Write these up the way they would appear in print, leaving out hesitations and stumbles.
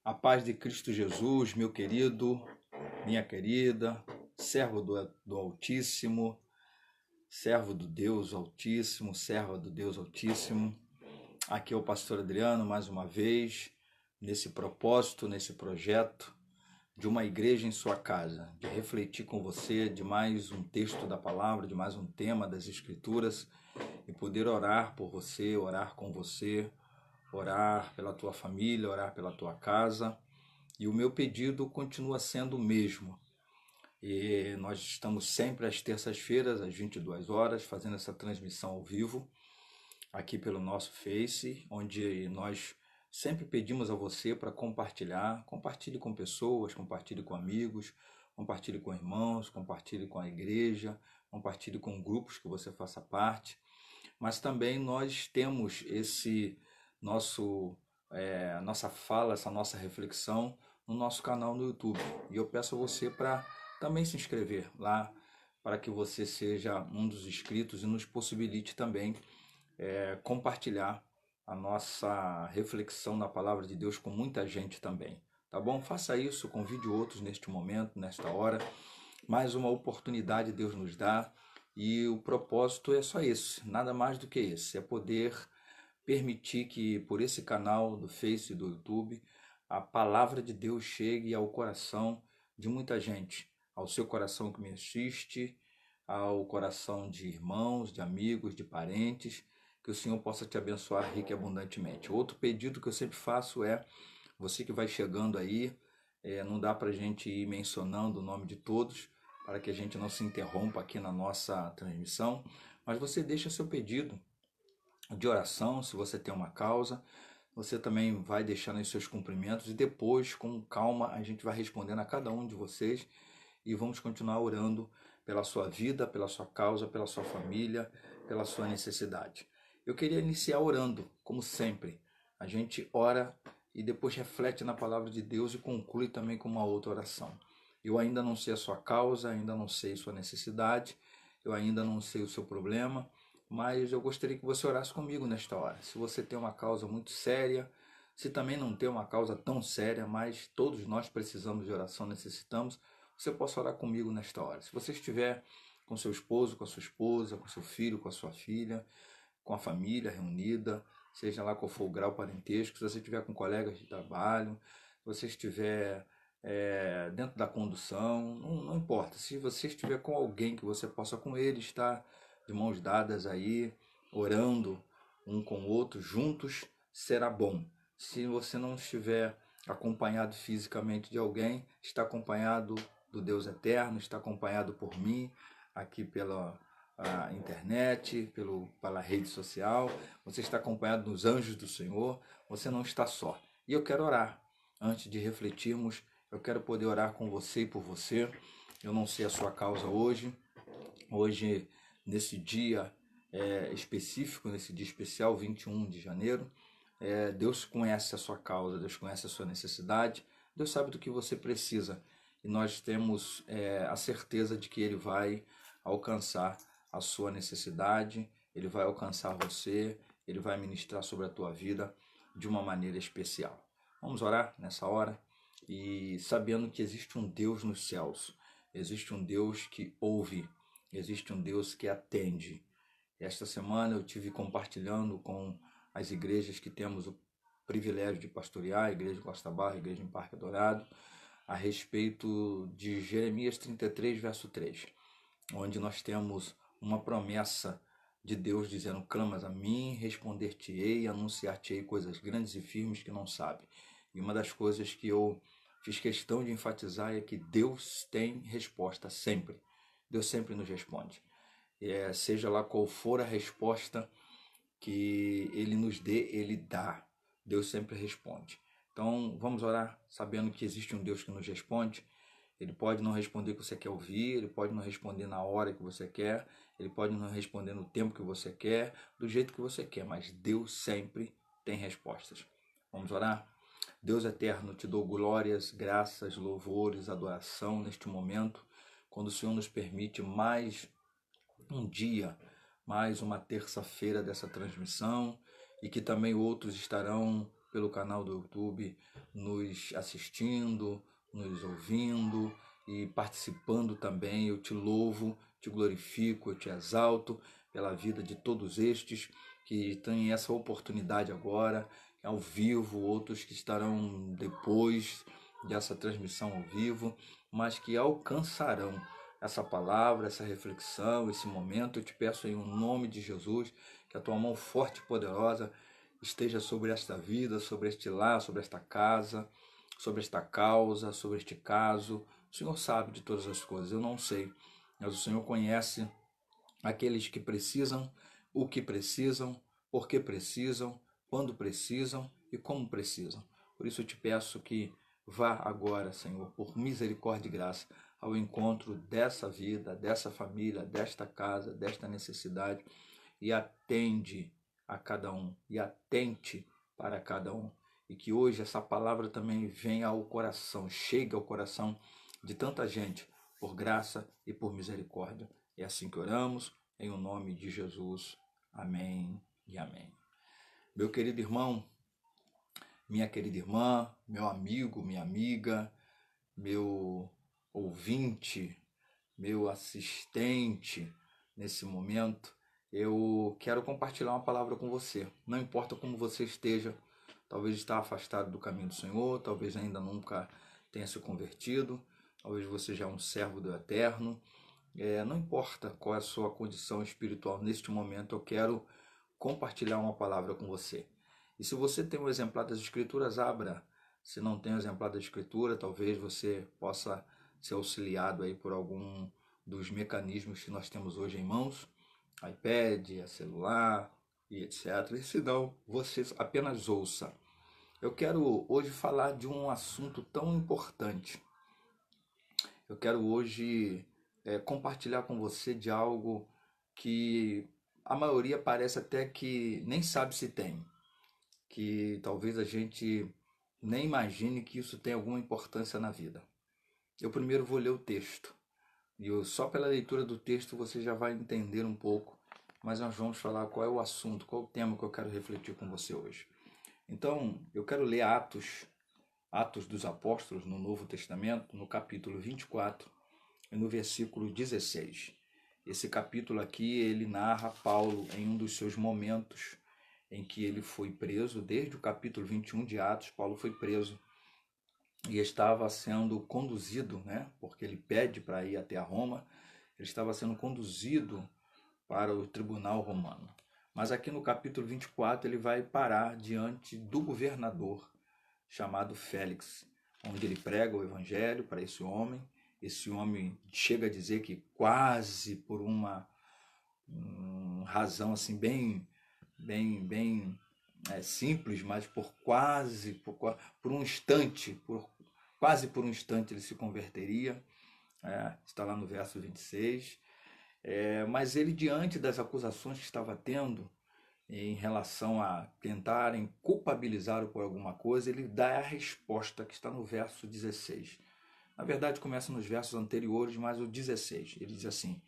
A paz de Cristo Jesus, meu querido, minha querida, servo do Altíssimo, servo do Deus Altíssimo, serva do Deus Altíssimo. Aqui é o pastor Adriano, mais uma vez, nesse propósito, nesse projeto de uma igreja em sua casa, de refletir com você de mais um texto da palavra, de mais um tema das Escrituras e poder orar por você, orar com você, orar pela tua família, orar pela tua casa. E o meu pedido continua sendo o mesmo. E nós estamos sempre às terças-feiras, às 22 horas, fazendo essa transmissão ao vivo, aqui pelo nosso Face, onde nós sempre pedimos a você para compartilhar. Compartilhe com pessoas, compartilhe com amigos, compartilhe com irmãos, compartilhe com a igreja, compartilhe com grupos que você faça parte. Mas também nós temos esse nossa fala, essa nossa reflexão no nosso canal no YouTube. E eu peço a você para também se inscrever lá, para que você seja um dos inscritos e nos possibilite também compartilhar a nossa reflexão na palavra de Deus com muita gente também. Tá bom? Faça isso, convide outros neste momento, nesta hora. Mais uma oportunidade Deus nos dá. E o propósito é só esse, nada mais do que esse, é poder permitir que por esse canal do Face e do YouTube a palavra de Deus chegue ao coração de muita gente, ao seu coração que me assiste, ao coração de irmãos, de amigos, de parentes, que o Senhor possa te abençoar rica e abundantemente. Outro pedido que eu sempre faço é, você que vai chegando aí, não dá para a gente ir mencionando o nome de todos, para que a gente não se interrompa aqui na nossa transmissão, mas você deixa seu pedido de oração, se você tem uma causa, você também vai deixando os seus cumprimentos e depois, com calma, a gente vai respondendo a cada um de vocês e vamos continuar orando pela sua vida, pela sua causa, pela sua família, pela sua necessidade. Eu queria iniciar orando, como sempre. A gente ora e depois reflete na palavra de Deus e conclui também com uma outra oração. Eu ainda não sei a sua causa, ainda não sei a sua necessidade, eu ainda não sei o seu problema, mas eu gostaria que você orasse comigo nesta hora. Se você tem uma causa muito séria, se também não tem uma causa tão séria, mas todos nós precisamos de oração, necessitamos, você possa orar comigo nesta hora. Se você estiver com seu esposo, com a sua esposa, com seu filho, com a sua filha, com a família reunida, seja lá qual for o grau parentesco, se você estiver com colegas de trabalho, se você estiver dentro da condução, não importa. Se você estiver com alguém que você possa com ele estar de mãos dadas aí, orando um com o outro, juntos, será bom. Se você não estiver acompanhado fisicamente de alguém, está acompanhado do Deus Eterno, está acompanhado por mim, aqui pela internet, pela rede social, você está acompanhado dos anjos do Senhor, você não está só. E eu quero orar. Antes de refletirmos, eu quero poder orar com você e por você. Eu não sei a sua causa hoje, nesse dia específico, nesse dia especial, 21 de janeiro, Deus conhece a sua causa, Deus conhece a sua necessidade, Deus sabe do que você precisa e nós temos a certeza de que Ele vai alcançar a sua necessidade, Ele vai alcançar você, Ele vai ministrar sobre a tua vida de uma maneira especial. Vamos orar nessa hora e sabendo que existe um Deus nos céus, existe um Deus que ouve, existe um Deus que atende. Esta semana eu tive compartilhando com as igrejas que temos o privilégio de pastorear, a Igreja em Costa Barra, a Igreja em Parque Dourado, a respeito de Jeremias 33, verso 3, onde nós temos uma promessa de Deus dizendo: clamas a mim, responder-te-ei, anunciar-te-ei coisas grandes e firmes que não sabe. E uma das coisas que eu fiz questão de enfatizar é que Deus tem resposta sempre. Deus sempre nos responde. Seja lá qual for a resposta que Ele nos dê, Ele dá. Deus sempre responde. Então vamos orar sabendo que existe um Deus que nos responde. Ele pode não responder o que você quer ouvir, Ele pode não responder na hora que você quer, Ele pode não responder no tempo que você quer, do jeito que você quer, mas Deus sempre tem respostas. Vamos orar? Deus eterno, te dou glórias, graças, louvores, adoração neste momento, quando o Senhor nos permite mais um dia, mais uma terça-feira dessa transmissão, e que também outros estarão pelo canal do YouTube, nos assistindo, nos ouvindo e participando também. Eu te louvo, te glorifico, eu te exalto pela vida de todos estes que têm essa oportunidade agora, ao vivo, outros que estarão depois dessa transmissão ao vivo, mas que alcançarão essa palavra, essa reflexão, esse momento. Eu te peço em nome de Jesus, que a tua mão forte e poderosa esteja sobre esta vida, sobre este lar, sobre esta casa, sobre esta causa, sobre este caso. O Senhor sabe de todas as coisas, eu não sei, mas o Senhor conhece aqueles que precisam, o que precisam, por que precisam, quando precisam e como precisam. Por isso eu te peço que vá agora, Senhor, por misericórdia e graça, ao encontro dessa vida, dessa família, desta casa, desta necessidade, e atende a cada um, e atente para cada um. E que hoje essa palavra também venha ao coração, chegue ao coração de tanta gente, por graça e por misericórdia. É assim que oramos, em o nome de Jesus. Amém e amém. Meu querido irmão, minha querida irmã, meu amigo, minha amiga, meu ouvinte, meu assistente nesse momento, eu quero compartilhar uma palavra com você. Não importa como você esteja, talvez está afastado do caminho do Senhor, talvez ainda nunca tenha se convertido, talvez você já é um servo do Eterno. Não importa qual é a sua condição espiritual neste momento, eu quero compartilhar uma palavra com você. E se você tem um exemplar das Escrituras, abra. Se não tem um exemplar da Escritura, talvez você possa ser auxiliado aí por algum dos mecanismos que nós temos hoje em mãos, iPad, celular e etc. E se não, você apenas ouça. Eu quero hoje falar de um assunto tão importante. Eu quero hoje compartilhar com você de algo que a maioria parece até que nem sabe se tem, que talvez a gente nem imagine que isso tem alguma importância na vida. Eu primeiro vou ler o texto, e só pela leitura do texto você já vai entender um pouco, mas nós vamos falar qual é o assunto, qual é o tema que eu quero refletir com você hoje. Então, eu quero ler Atos dos Apóstolos no Novo Testamento, no capítulo 24 e no versículo 16. Esse capítulo aqui, ele narra Paulo em um dos seus momentos em que ele foi preso. Desde o capítulo 21 de Atos, Paulo foi preso e estava sendo conduzido, porque ele pede para ir até a Roma, ele estava sendo conduzido para o tribunal romano. Mas aqui no capítulo 24 ele vai parar diante do governador chamado Félix, onde ele prega o evangelho para esse homem. Esse homem chega a dizer que quase por uma razão assim bem simples, mas por um instante, quase por um instante ele se converteria. Está lá no verso 26. Mas ele, diante das acusações que estava tendo em relação a tentarem culpabilizá-lo por alguma coisa, ele dá a resposta que está no verso 16. Na verdade, começa nos versos anteriores, mas o 16. Ele diz assim: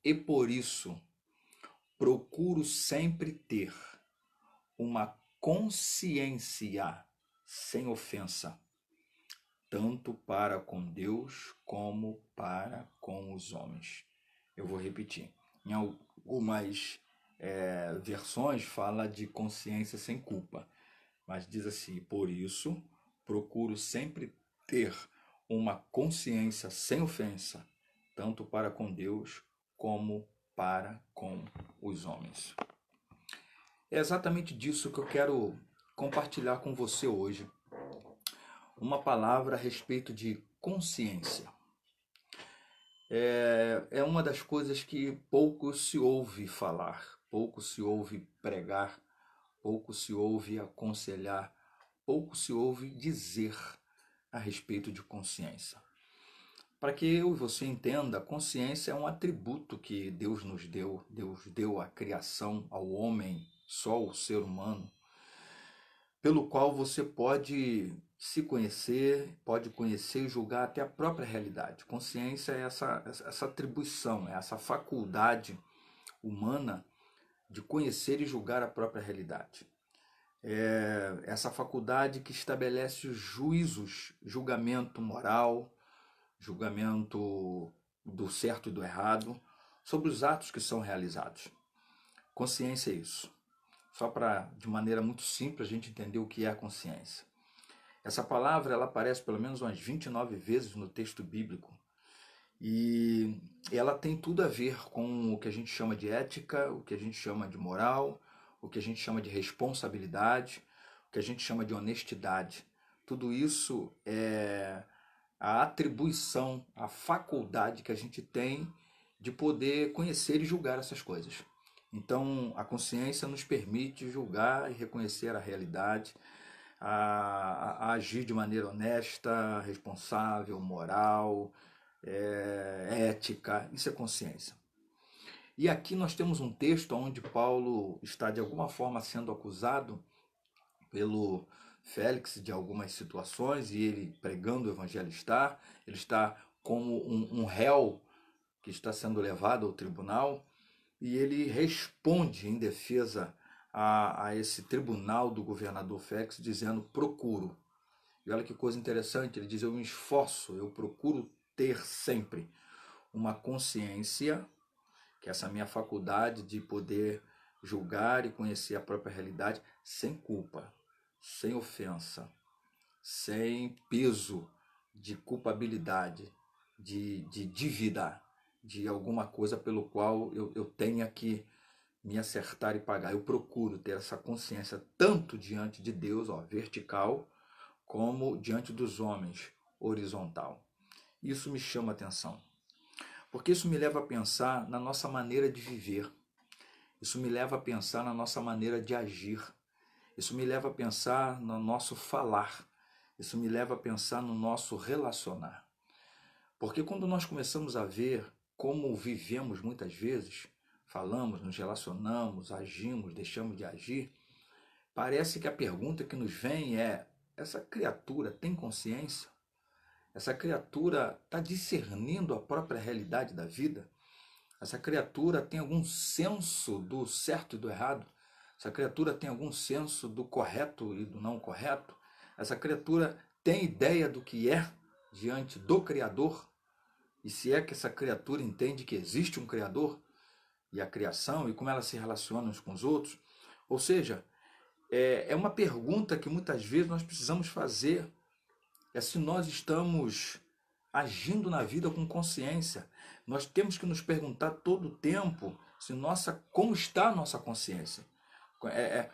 e por isso procuro sempre ter uma consciência sem ofensa, tanto para com Deus como para com os homens. Eu vou repetir. Em algumas versões fala de consciência sem culpa, mas diz assim: por isso procuro sempre ter uma consciência sem ofensa, tanto para com Deus como para com os homens. É exatamente disso que eu quero compartilhar com você hoje. Uma palavra a respeito de consciência. É uma das coisas que pouco se ouve falar, pouco se ouve pregar, pouco se ouve aconselhar, pouco se ouve dizer a respeito de consciência. Para que eu e você entenda, a consciência é um atributo que Deus nos deu. Deus deu à criação, ao homem, só o ser humano, pelo qual você pode se conhecer, pode conhecer e julgar até a própria realidade. Consciência é essa atribuição, é essa faculdade humana de conhecer e julgar a própria realidade. essa faculdade que estabelece os juízos, julgamento moral, julgamento do certo e do errado, sobre os atos que são realizados. Consciência é isso. Só para, de maneira muito simples, a gente entender o que é a consciência. Essa palavra ela aparece pelo menos umas 29 vezes no texto bíblico e ela tem tudo a ver com o que a gente chama de ética, o que a gente chama de moral, o que a gente chama de responsabilidade, o que a gente chama de honestidade. Tudo isso é a atribuição, a faculdade que a gente tem de poder conhecer e julgar essas coisas. Então, a consciência nos permite julgar e reconhecer a realidade, a agir de maneira honesta, responsável, moral, ética. Isso é consciência. E aqui nós temos um texto onde Paulo está de alguma forma sendo acusado pelo Félix de algumas situações e ele pregando o evangelho ele está como um réu que está sendo levado ao tribunal e ele responde em defesa a esse tribunal do governador Félix dizendo procuro. E olha que coisa interessante, ele diz eu me esforço, eu procuro ter sempre uma consciência, que é essa minha faculdade de poder julgar e conhecer a própria realidade sem culpa, sem ofensa, sem peso de culpabilidade, de dívida, de alguma coisa pelo qual eu tenha que me acertar e pagar. Eu procuro ter essa consciência tanto diante de Deus, vertical, como diante dos homens, horizontal. Isso me chama a atenção, porque isso me leva a pensar na nossa maneira de viver, isso me leva a pensar na nossa maneira de agir, isso me leva a pensar no nosso falar, isso me leva a pensar no nosso relacionar. Porque quando nós começamos a ver como vivemos muitas vezes, falamos, nos relacionamos, agimos, deixamos de agir, parece que a pergunta que nos vem é: essa criatura tem consciência? Essa criatura está discernindo a própria realidade da vida? Essa criatura tem algum senso do certo e do errado? Essa criatura tem algum senso do correto e do não correto? Essa criatura tem ideia do que é diante do Criador? E se é que essa criatura entende que existe um Criador e a criação e como ela se relaciona uns com os outros? Ou seja, é uma pergunta que muitas vezes nós precisamos fazer, se nós estamos agindo na vida com consciência. Nós temos que nos perguntar todo o tempo como está a nossa consciência,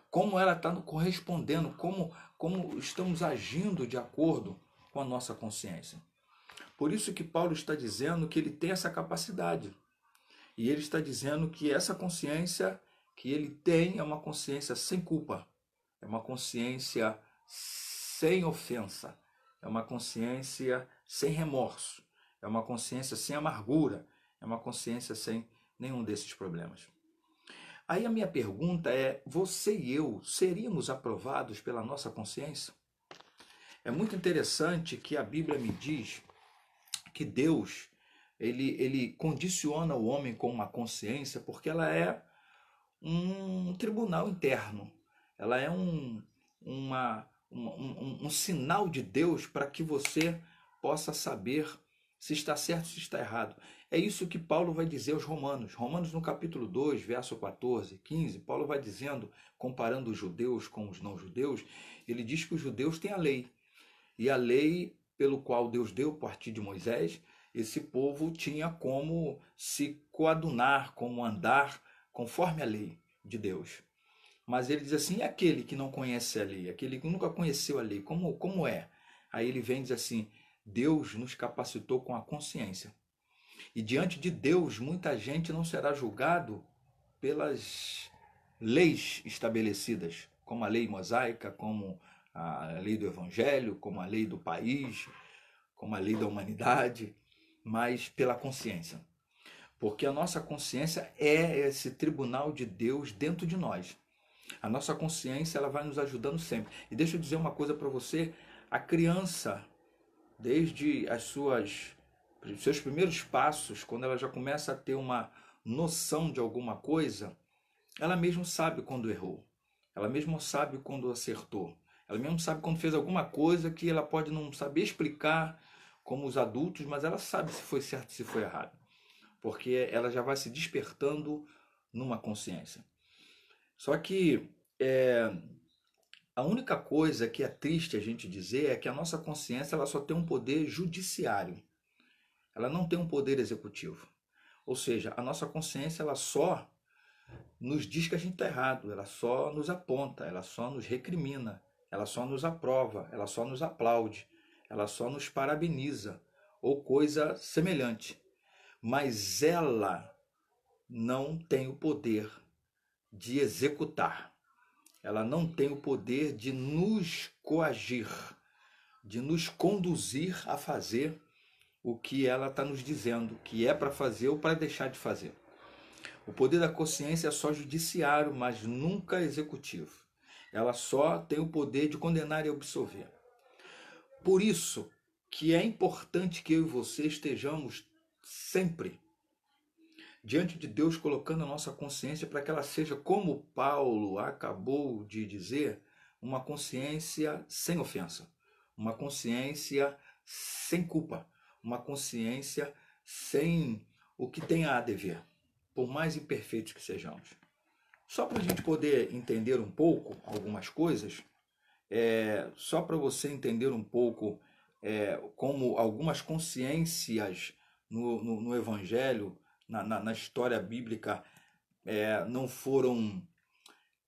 como ela está correspondendo, como estamos agindo de acordo com a nossa consciência. Por isso que Paulo está dizendo que ele tem essa capacidade. E ele está dizendo que essa consciência que ele tem é uma consciência sem culpa, é uma consciência sem ofensa, é uma consciência sem remorso, é uma consciência sem amargura, é uma consciência sem nenhum desses problemas. Aí a minha pergunta é: você e eu seríamos aprovados pela nossa consciência? É muito interessante que a Bíblia me diz que Deus ele condiciona o homem com uma consciência porque ela é um tribunal interno, ela é um sinal de Deus para que você possa saber se está certo ou se está errado. É isso que Paulo vai dizer aos Romanos. Romanos no capítulo 2, verso 14, 15, Paulo vai dizendo, comparando os judeus com os não-judeus, ele diz que os judeus têm a lei. E a lei pelo qual Deus deu a partir de Moisés, esse povo tinha como se coadunar, como andar conforme a lei de Deus. Mas ele diz assim: e aquele que não conhece a lei, aquele que nunca conheceu a lei, como é? Aí ele vem e diz assim: Deus nos capacitou com a consciência. E diante de Deus, muita gente não será julgado pelas leis estabelecidas, como a lei mosaica, como a lei do evangelho, como a lei do país, como a lei da humanidade, mas pela consciência. Porque a nossa consciência é esse tribunal de Deus dentro de nós. A nossa consciência ela vai nos ajudando sempre. E deixa eu dizer uma coisa para você: a criança, desde os seus primeiros passos, quando ela já começa a ter uma noção de alguma coisa, ela mesmo sabe quando errou. Ela mesmo sabe quando acertou. Ela mesmo sabe quando fez alguma coisa que ela pode não saber explicar como os adultos, mas ela sabe se foi certo, se foi errado. Porque ela já vai se despertando numa consciência. Só que a única coisa que é triste a gente dizer é que a nossa consciência ela só tem um poder judiciário. Ela não tem um poder executivo. Ou seja, a nossa consciência ela só nos diz que a gente está errado, ela só nos aponta, ela só nos recrimina, ela só nos aprova, ela só nos aplaude, ela só nos parabeniza ou coisa semelhante. Mas ela não tem o poder de executar. Ela não tem o poder de nos coagir, de nos conduzir a fazer o que ela está nos dizendo, que é para fazer ou para deixar de fazer. O poder da consciência é só judiciário, mas nunca executivo. Ela só tem o poder de condenar e absolver. Por isso que é importante que eu e você estejamos sempre diante de Deus, colocando a nossa consciência para que ela seja, como Paulo acabou de dizer, uma consciência sem ofensa, uma consciência sem culpa, uma consciência sem o que tem a dever, por mais imperfeitos que sejamos. Só para a gente poder entender um pouco algumas coisas, só para você entender um pouco como algumas consciências no Evangelho, na história bíblica, não foram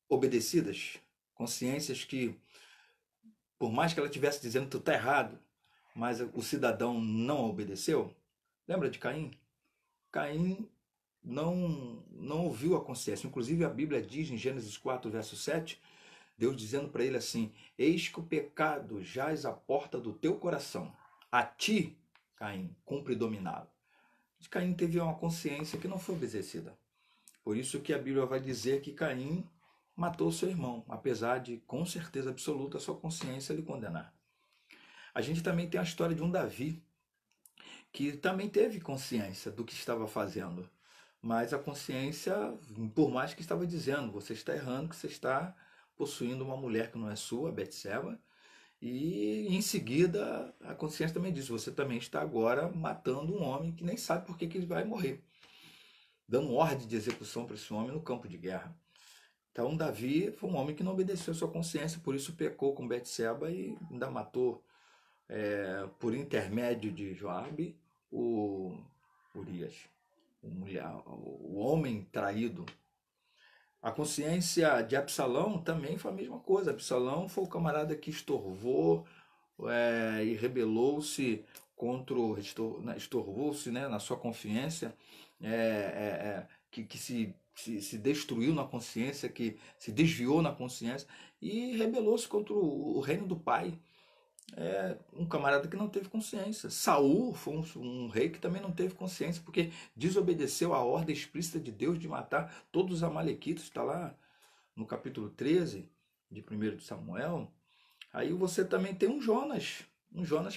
obedecidas. Consciências que, por mais que ela estivesse dizendo que tu está errado, mas o cidadão não obedeceu. Lembra de Caim? Caim não ouviu a consciência. Inclusive a Bíblia diz em Gênesis 4, verso 7, Deus dizendo para ele assim: eis que o pecado jaz à porta do teu coração. A ti, Caim, cumpre dominá-lo. Caim teve uma consciência que não foi obedecida. Por isso que a Bíblia vai dizer que Caim matou seu irmão, apesar de, com certeza absoluta, a sua consciência lhe condenar. A gente também tem a história de um Davi, que também teve consciência do que estava fazendo. Mas a consciência, por mais que estava dizendo, você está errando, que você está possuindo uma mulher que não é sua, Betseba, e em seguida a consciência também diz, você também está agora matando um homem que nem sabe por que ele vai morrer, dando ordem de execução para esse homem no campo de guerra. Então Davi foi um homem que não obedeceu a sua consciência, por isso pecou com Betseba e ainda matou, por intermédio de Joabe, o Urias, o homem traído. A consciência de Absalão também foi a mesma coisa. Absalão foi o camarada que estorvou e rebelou-se contra estorvou-se, né, na sua consciência, que se destruiu na consciência, que se desviou na consciência e rebelou-se contra o reino do pai. Um camarada que não teve consciência. Saul foi um rei que também não teve consciência, porque desobedeceu a ordem explícita de Deus de matar todos os amalequitas, está lá no capítulo 13 de 1 de Samuel. Aí você também tem um Jonas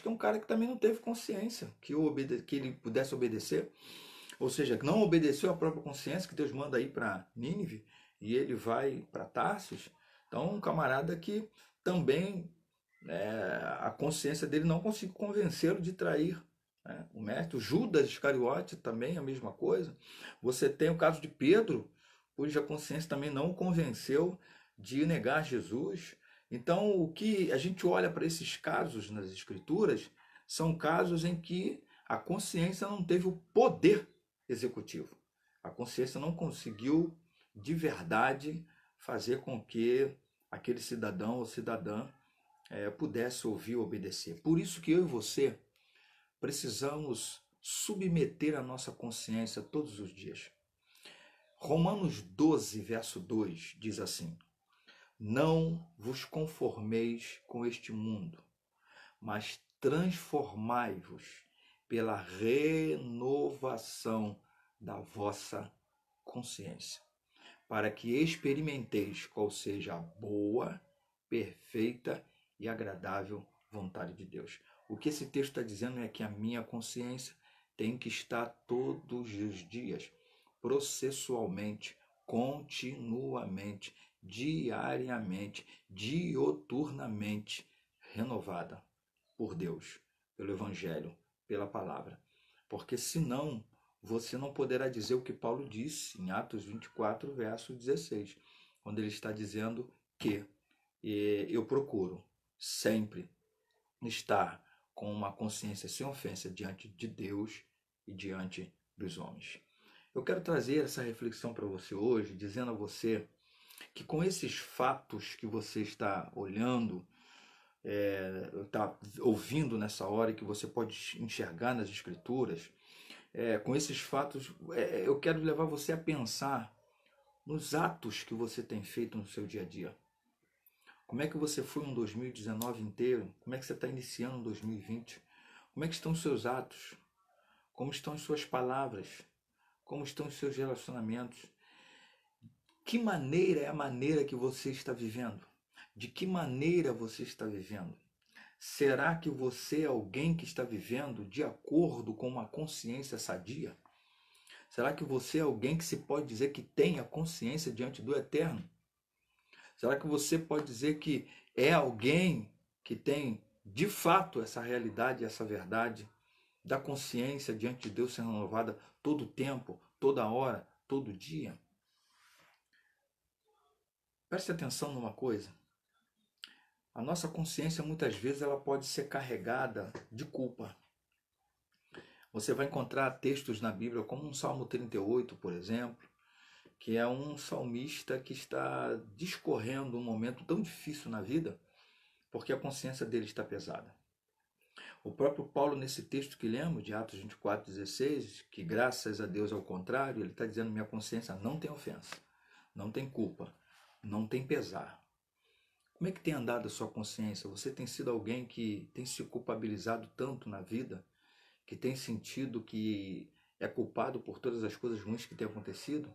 que é um cara que também não teve consciência, que ele pudesse obedecer, ou seja, que não obedeceu a própria consciência, que Deus manda ir para Nínive, e ele vai para Tarsis. Então um camarada que também a consciência dele não conseguiu convencê-lo de trair, né, o mestre. O Judas Iscariote também a mesma coisa. Você tem o caso de Pedro, cuja consciência também não o convenceu de negar Jesus. Então, o que a gente olha para esses casos nas Escrituras são casos em que a consciência não teve o poder executivo. A consciência não conseguiu de verdade fazer com que aquele cidadão ou cidadã pudesse ouvir e obedecer. Por isso que eu e você precisamos submeter a nossa consciência todos os dias. Romanos 12, verso 2 diz assim: não vos conformeis com este mundo, mas transformai-vos pela renovação da vossa consciência, para que experimenteis qual seja a boa, perfeita e agradável vontade de Deus. O que esse texto está dizendo é que a minha consciência tem que estar todos os dias, processualmente, continuamente, diariamente, dioturnamente renovada por Deus, pelo Evangelho, pela palavra. Porque senão você não poderá dizer o que Paulo disse em Atos 24, verso 16, quando ele está dizendo que eu procuro sempre estar com uma consciência sem ofensa diante de Deus e diante dos homens. Eu quero trazer essa reflexão para você hoje, dizendo a você que com esses fatos que você está olhando, está ouvindo nessa hora e que você pode enxergar nas Escrituras, com esses fatos, eu quero levar você a pensar nos atos que você tem feito no seu dia a dia. Como é que você foi um 2019 inteiro? Como é que você está iniciando um 2020? Como é que estão os seus atos? Como estão as suas palavras? Como estão os seus relacionamentos? Que maneira é a maneira que você está vivendo? De que maneira você está vivendo? Será que você é alguém que está vivendo de acordo com uma consciência sadia? Será que você é alguém que se pode dizer que tem a consciência diante do Eterno? Será que você pode dizer que é alguém que tem de fato essa realidade, essa verdade da consciência diante de Deus sendo renovada todo o tempo, toda hora, todo dia? Preste atenção numa coisa. A nossa consciência muitas vezes ela pode ser carregada de culpa. Você vai encontrar textos na Bíblia como um Salmo 38, por exemplo, que é um salmista que está discorrendo um momento tão difícil na vida, porque a consciência dele está pesada. O próprio Paulo, nesse texto que lemos, de Atos 24:16, que graças a Deus ao contrário, ele está dizendo: minha consciência não tem ofensa, não tem culpa, não tem pesar. Como é que tem andado a sua consciência? Você tem sido alguém que tem se culpabilizado tanto na vida, que tem sentido que é culpado por todas as coisas ruins que têm acontecido?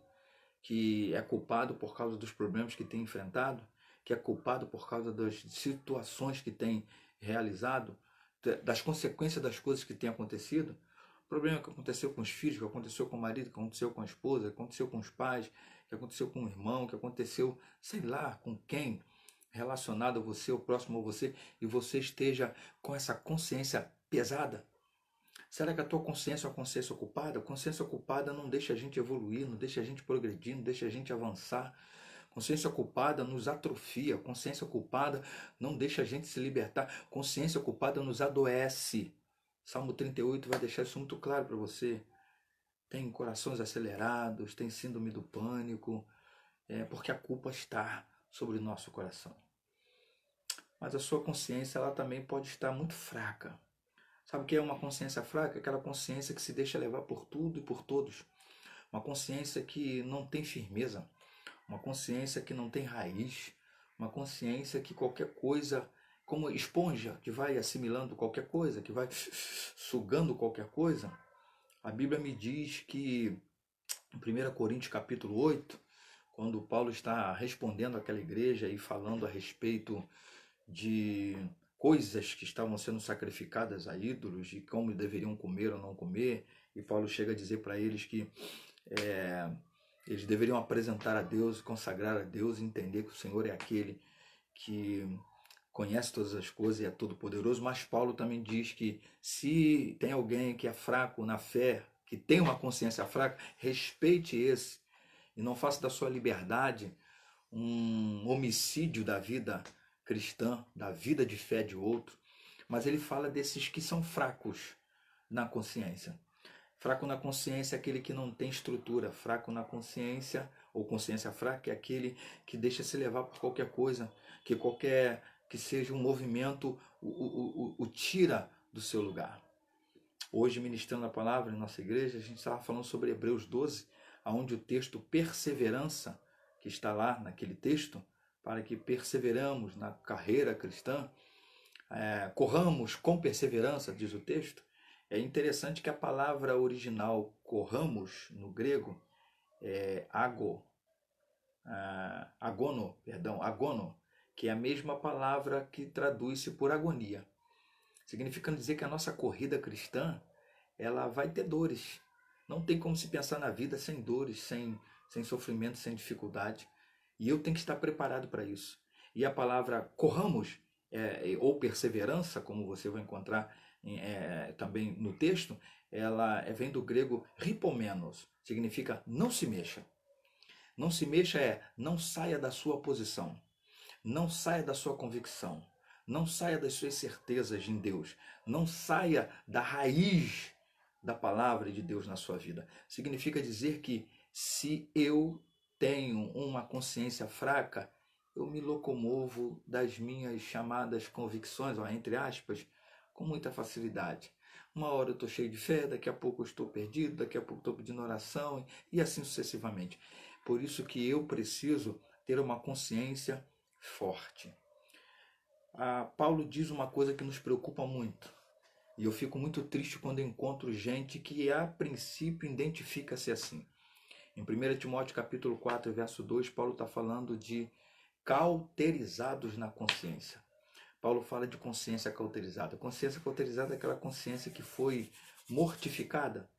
Que é culpado por causa dos problemas que tem enfrentado, que é culpado por causa das situações que tem realizado, das consequências das coisas que tem acontecido? O problema que aconteceu com os filhos, que aconteceu com o marido, que aconteceu com a esposa, que aconteceu com os pais, que aconteceu com o irmão, que aconteceu, sei lá, com quem, relacionado a você, ou próximo a você, e você esteja com essa consciência pesada. Será que a tua consciência é uma consciência ocupada? A consciência ocupada não deixa a gente evoluir, não deixa a gente progredir, não deixa a gente avançar. Consciência ocupada nos atrofia. Consciência ocupada não deixa a gente se libertar. Consciência ocupada nos adoece. Salmo 38 vai deixar isso muito claro para você. Tem corações acelerados, tem síndrome do pânico, porque a culpa está sobre o nosso coração. Mas a sua consciência ela também pode estar muito fraca. Sabe o que é uma consciência fraca? Aquela consciência que se deixa levar por tudo e por todos. Uma consciência que não tem firmeza. Uma consciência que não tem raiz. Uma consciência que qualquer coisa, como esponja, que vai assimilando qualquer coisa, que vai sugando qualquer coisa. A Bíblia me diz que, em 1 Coríntios capítulo 8, quando Paulo está respondendo àquela igreja e falando a respeito de coisas que estavam sendo sacrificadas a ídolos, de como deveriam comer ou não comer, e Paulo chega a dizer para eles que eles deveriam apresentar a Deus, consagrar a Deus, e entender que o Senhor é aquele que conhece todas as coisas e é todo poderoso. Mas Paulo também diz que se tem alguém que é fraco na fé, que tem uma consciência fraca, respeite esse e não faça da sua liberdade um homicídio da vida cristã, da vida de fé de outro. Mas ele fala desses que são fracos na consciência. Fraco na consciência é aquele que não tem estrutura. Fraco na consciência, ou consciência fraca, é aquele que deixa se levar por qualquer coisa, que seja um movimento o tira do seu lugar. Hoje, ministrando a palavra em nossa igreja, a gente estava falando sobre Hebreus 12, onde o texto perseverança, que está lá naquele texto, para que perseveramos na carreira cristã, corramos com perseverança, diz o texto. É interessante que a palavra original corramos, no grego, é agono, que é a mesma palavra que traduz-se por agonia. Significando dizer que a nossa corrida cristã, ela vai ter dores. Não tem como se pensar na vida sem dores, sem sofrimento, sem dificuldade. E eu tenho que estar preparado para isso. E a palavra corramos, ou perseverança, como você vai encontrar também no texto, ela vem do grego ripomenos, significa não se mexa. Não se mexa não saia da sua posição, não saia da sua convicção, não saia das suas certezas em Deus, não saia da raiz da palavra de Deus na sua vida. Significa dizer que se eu tenho uma consciência fraca, eu me locomovo das minhas chamadas convicções, entre aspas, com muita facilidade. Uma hora eu estou cheio de fé, daqui a pouco eu estou perdido, daqui a pouco estou pedindo oração e assim sucessivamente. Por isso que eu preciso ter uma consciência forte. Paulo diz uma coisa que nos preocupa muito. E eu fico muito triste quando encontro gente que a princípio identifica-se assim. Em 1 Timóteo capítulo 4, verso 2, Paulo está falando de cauterizados na consciência. Paulo fala de consciência cauterizada. Consciência cauterizada é aquela consciência que foi mortificada.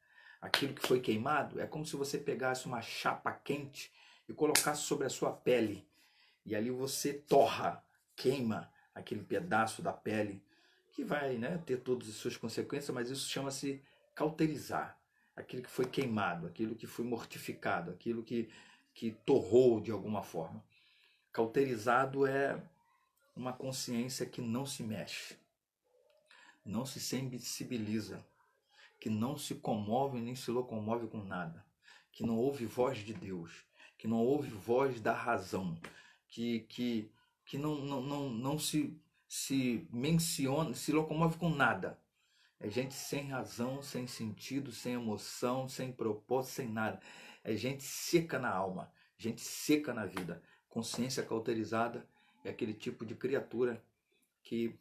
Aquilo que foi queimado é como se você pegasse uma chapa quente e colocasse sobre a sua pele. E ali você torra, queima aquele pedaço da pele, que vai ter todas as suas consequências, mas isso chama-se cauterizar. Aquilo que foi queimado, aquilo que foi mortificado, aquilo que torrou de alguma forma. Cauterizado é uma consciência que não se mexe, não se sensibiliza, que não se comove nem se locomove com nada, que não ouve voz de Deus, que não ouve voz da razão, que não se menciona, se locomove com nada. É gente sem razão, sem sentido, sem emoção, sem propósito, sem nada. É gente seca na alma, gente seca na vida. Consciência cauterizada é aquele tipo de criatura que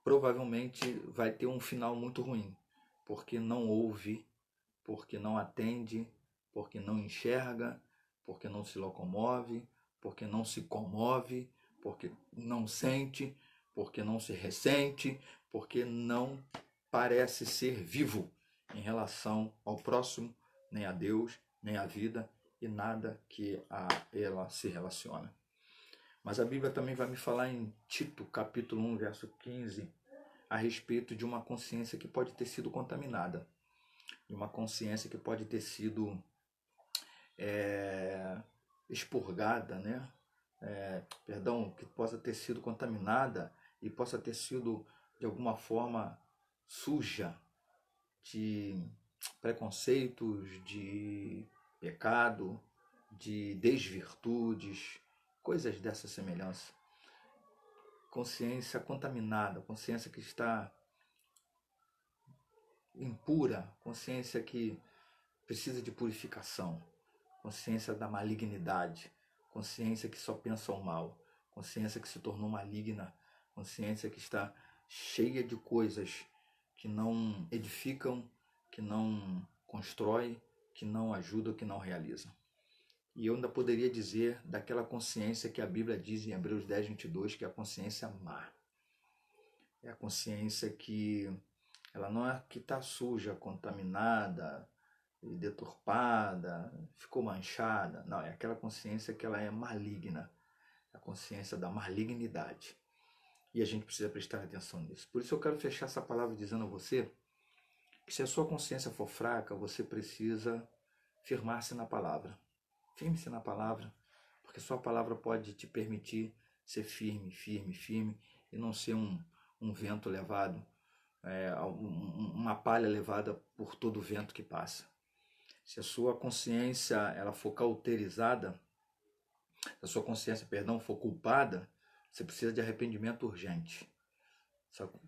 provavelmente vai ter um final muito ruim, porque não ouve, porque não atende, porque não enxerga, porque não se locomove, porque não se comove, porque não sente, porque não se ressente, porque não parece ser vivo em relação ao próximo, nem a Deus, nem à vida e nada que a ela se relaciona. Mas a Bíblia também vai me falar em Tito, capítulo 1, verso 15, a respeito de uma consciência que pode ter sido contaminada, de uma consciência que pode ter sido expurgada, que possa ter sido contaminada e possa ter sido de alguma forma suja de preconceitos, de pecado, de desvirtudes, coisas dessa semelhança. Consciência contaminada, consciência que está impura, consciência que precisa de purificação, consciência da malignidade, consciência que só pensa o mal, consciência que se tornou maligna, consciência que está cheia de coisas que não edificam, que não constrói, que não ajudam, que não realizam. E eu ainda poderia dizer daquela consciência que a Bíblia diz em Hebreus 10, 22, que é a consciência má. É a consciência que ela não é que está suja, contaminada, deturpada, ficou manchada. Não, é aquela consciência que ela é maligna, a consciência da malignidade. E a gente precisa prestar atenção nisso. Por isso eu quero fechar essa palavra dizendo a você que se a sua consciência for fraca, você precisa firmar-se na palavra. Firme-se na palavra, porque só a palavra pode te permitir ser firme, firme, firme, e não ser um vento levado, uma palha levada por todo o vento que passa. Se a sua consciência ela for cauterizada, se a sua consciência, for culpada, você precisa de arrependimento urgente.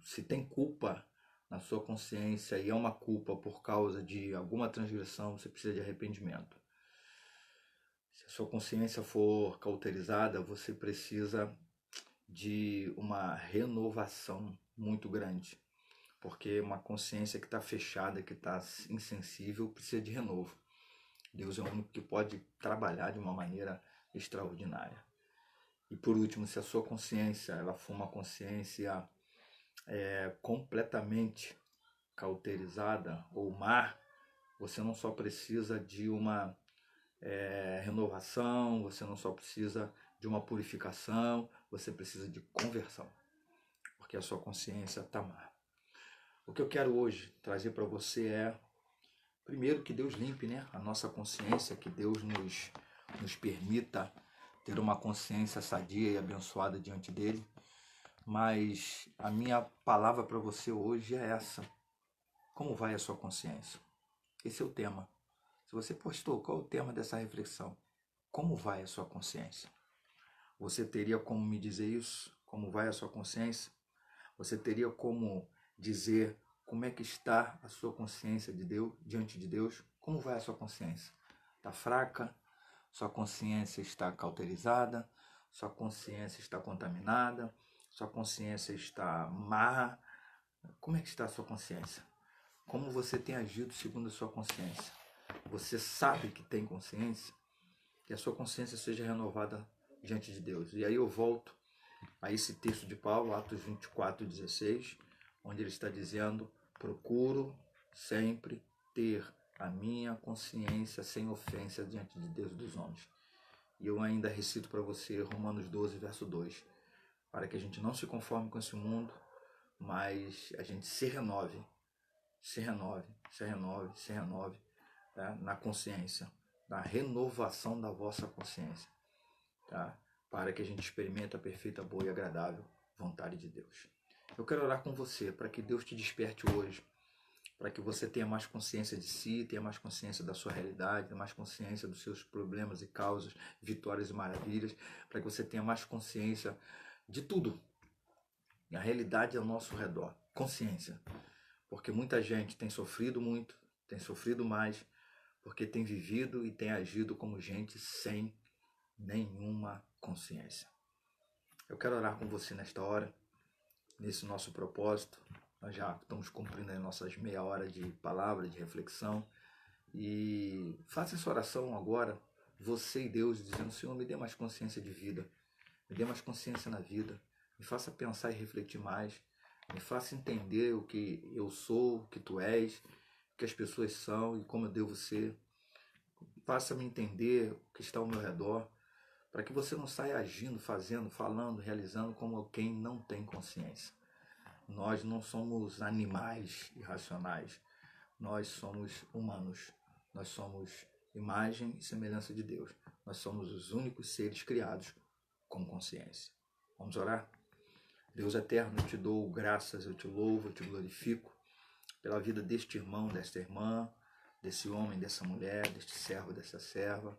Se tem culpa na sua consciência e é uma culpa por causa de alguma transgressão, você precisa de arrependimento. Se a sua consciência for cauterizada, você precisa de uma renovação muito grande. Porque uma consciência que está fechada, que está insensível, precisa de renovo. Deus é o único que pode trabalhar de uma maneira extraordinária. E por último, se a sua consciência ela for uma consciência completamente cauterizada ou má, você não só precisa de uma renovação, você não só precisa de uma purificação, você precisa de conversão, porque a sua consciência está má. O que eu quero hoje trazer para você é, primeiro, que Deus limpe, né, a nossa consciência, que Deus nos permita ter uma consciência sadia e abençoada diante dele. Mas a minha palavra para você hoje é essa: como vai a sua consciência? Esse é o tema. Se você postou, qual é o tema dessa reflexão? Como vai a sua consciência? Você teria como me dizer isso? Como vai a sua consciência? Você teria como dizer como é que está a sua consciência de Deus, diante de Deus? Como vai a sua consciência? Está fraca? Sua consciência está cauterizada? Sua consciência está contaminada? Sua consciência está má? Como é que está a sua consciência? Como você tem agido segundo a sua consciência? Você sabe que tem consciência? Que a sua consciência seja renovada diante de Deus. E aí eu volto a esse texto de Paulo, Atos 24:16, onde ele está dizendo: procuro sempre ter a minha consciência sem ofensa diante de Deus e dos homens. E eu ainda recito para você Romanos 12, verso 2, para que a gente não se conforme com esse mundo, mas a gente se renove, tá? Na consciência, na renovação da vossa consciência, tá? Para que a gente experimente a perfeita, boa e agradável vontade de Deus. Eu quero orar com você para que Deus te desperte hoje, para que você tenha mais consciência de si, tenha mais consciência da sua realidade, tenha mais consciência dos seus problemas e causas, vitórias e maravilhas, para que você tenha mais consciência de tudo. E a realidade é ao nosso redor. Consciência. Porque muita gente tem sofrido muito, tem sofrido mais, porque tem vivido e tem agido como gente sem nenhuma consciência. Eu quero orar com você nesta hora, nesse nosso propósito. Nós já estamos cumprindo as nossas meia hora de palavra, de reflexão. E faça essa oração agora, você e Deus, dizendo: Senhor, me dê mais consciência de vida, me dê mais consciência na vida, me faça pensar e refletir mais, me faça entender o que eu sou, o que tu és, o que as pessoas são e como eu devo ser. Faça-me entender o que está ao meu redor, para que você não saia agindo, fazendo, falando, realizando como quem não tem consciência. Nós não somos animais irracionais, nós somos humanos, nós somos imagem e semelhança de Deus, nós somos os únicos seres criados com consciência. Vamos orar? Deus eterno, eu te dou graças, eu te louvo, eu te glorifico pela vida deste irmão, desta irmã, desse homem, dessa mulher, deste servo, dessa serva,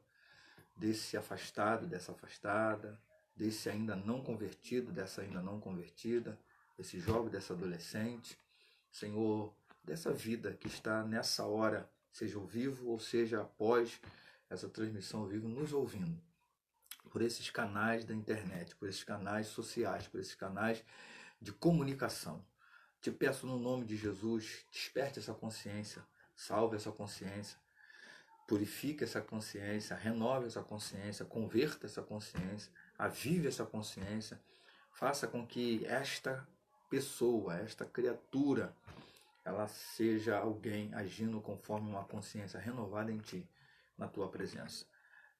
desse afastado, dessa afastada, desse ainda não convertido, dessa ainda não convertida, desse jovem, dessa adolescente, Senhor, dessa vida que está nessa hora, seja ao vivo ou seja após essa transmissão ao vivo, nos ouvindo, por esses canais da internet, por esses canais sociais, por esses canais de comunicação. Te peço no nome de Jesus, desperte essa consciência, salve essa consciência, purifique essa consciência, renove essa consciência, converta essa consciência, avive essa consciência, faça com que esta pessoa, esta criatura, ela seja alguém agindo conforme uma consciência renovada em ti, na tua presença.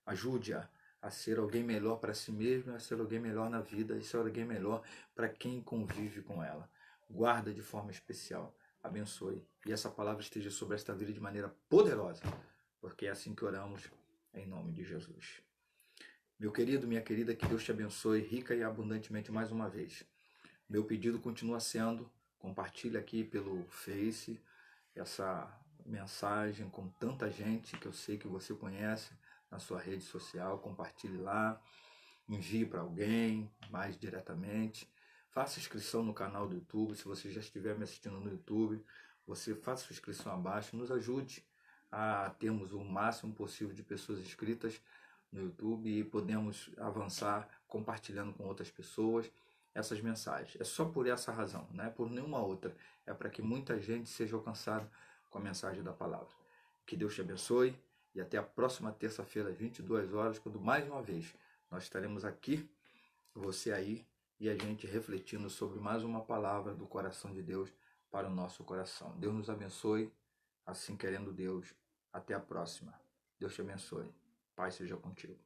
Ajude-a a ser alguém melhor para si mesma, a ser alguém melhor na vida e ser alguém melhor para quem convive com ela. Guarda de forma especial, abençoe e essa palavra esteja sobre esta vida de maneira poderosa, porque é assim que oramos, em nome de Jesus. Meu querido, minha querida, que Deus te abençoe rica e abundantemente mais uma vez. Meu pedido continua sendo: compartilhe aqui pelo Face essa mensagem com tanta gente que eu sei que você conhece na sua rede social. Compartilhe lá, envie para alguém mais diretamente. Faça inscrição no canal do YouTube. Se você já estiver me assistindo no YouTube, você faça sua inscrição abaixo. Nos ajude a termos o máximo possível de pessoas inscritas no YouTube e podemos avançar compartilhando com outras pessoas essas mensagens. É só por essa razão, não é por nenhuma outra. É para que muita gente seja alcançada com a mensagem da palavra. Que Deus te abençoe e até a próxima terça-feira, às 22 horas, quando mais uma vez nós estaremos aqui, você aí, e a gente refletindo sobre mais uma palavra do coração de Deus para o nosso coração. Deus nos abençoe, assim querendo Deus. Até a próxima. Deus te abençoe. Paz seja contigo.